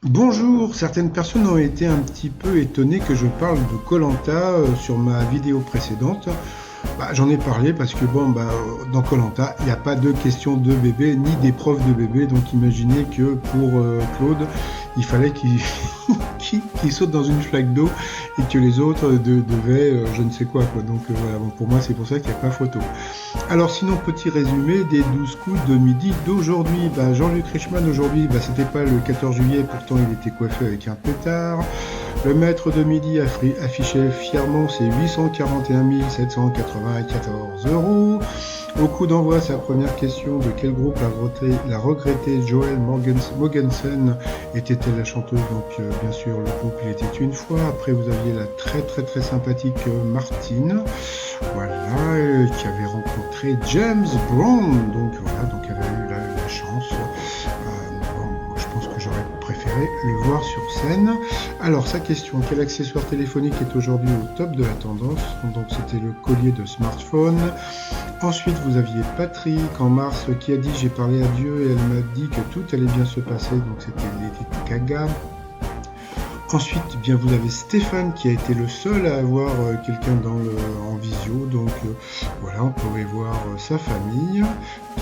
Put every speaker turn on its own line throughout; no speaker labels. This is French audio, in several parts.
Bonjour, certaines personnes ont été un petit peu étonnées que je parle de koh sur ma vidéo précédente. J'en ai parlé parce que dans koh il n'y a pas de questions de bébé ni d'épreuve de bébé, donc imaginez que pour Claude, il fallait qu'il qu'il saute dans une flaque d'eau et que les autres devaient je ne sais quoi. Donc voilà, bon, pour moi c'est pour ça qu'il n'y a pas photo. Alors sinon, petit résumé des 12 coups de midi d'aujourd'hui. Jean-Luc Reichmann aujourd'hui, c'était pas le 14 juillet, pourtant il était coiffé avec un pétard. Le maître de midi affichait fièrement ses 841 794 euros. Au coup d'envoi, sa première question: de quel groupe la regrettée Joelle Mogensen était-elle la chanteuse? Donc bien sûr, le groupe Il était une fois. Après, vous aviez la très sympathique Martine, voilà, qui avait rencontré James Brown. Donc voilà, donc elle avait eu la chance. Moi, je pense que j'aurais préféré le voir sur scène. Alors sa question: quel accessoire téléphonique est aujourd'hui au top de la tendance? Donc c'était le collier de smartphone. Ensuite vous aviez Patrick en mars qui a dit: j'ai parlé à Dieu et elle m'a dit que tout allait bien se passer. Donc c'était Lady Gaga. Ensuite, bien vous avez Stéphane qui a été le seul à avoir quelqu'un en visio. Donc voilà, on pouvait voir sa famille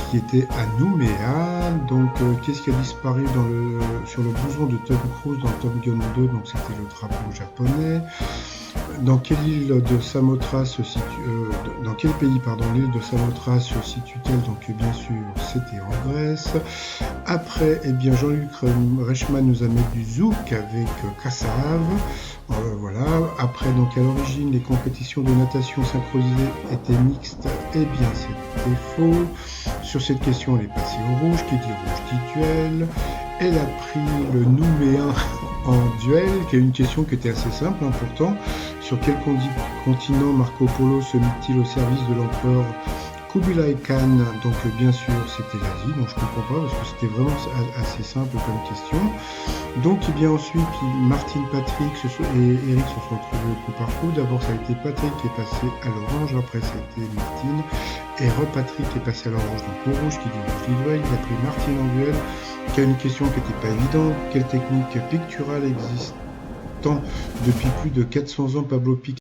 qui était à Nouméa. Donc qu'est-ce qui a disparu sur le blouson de Tom Cruise dans Top Gun 2? Donc c'était le drapeau japonais. Dans quelle île de Samothrace se situe dans quel pays l'île de Samothrace se situe-t-elle? Donc bien sûr c'était en Grèce. Après, Jean-Luc Reichmann nous a mis du zouk avec Kassav. Voilà. Après, donc à l'origine, les compétitions de natation synchronisée étaient mixtes. C'était faux. Sur cette question, elle est passée au rouge. Qui dit rouge dit duel. Elle a pris le Nouméen en duel, qui est une question qui était assez simple pourtant. Sur quel continent Marco Polo se mit-il au service de l'empereur Kubilai Khan? Donc bien sûr c'était l'Asie, donc je comprends pas parce que c'était vraiment assez simple comme question. Donc ensuite Martine, Patrick et Eric se sont retrouvés au coup par coup. D'abord ça a été Patrick qui est passé à l'orange, après c'était Martine et Patrick qui est passé à l'orange. Donc au rouge qui dit rouge dit duel. Il a pris Martine en duel, qui a une question qui n'était pas évidente: quelle technique picturale existant depuis plus de 400 ans? Pablo Picasso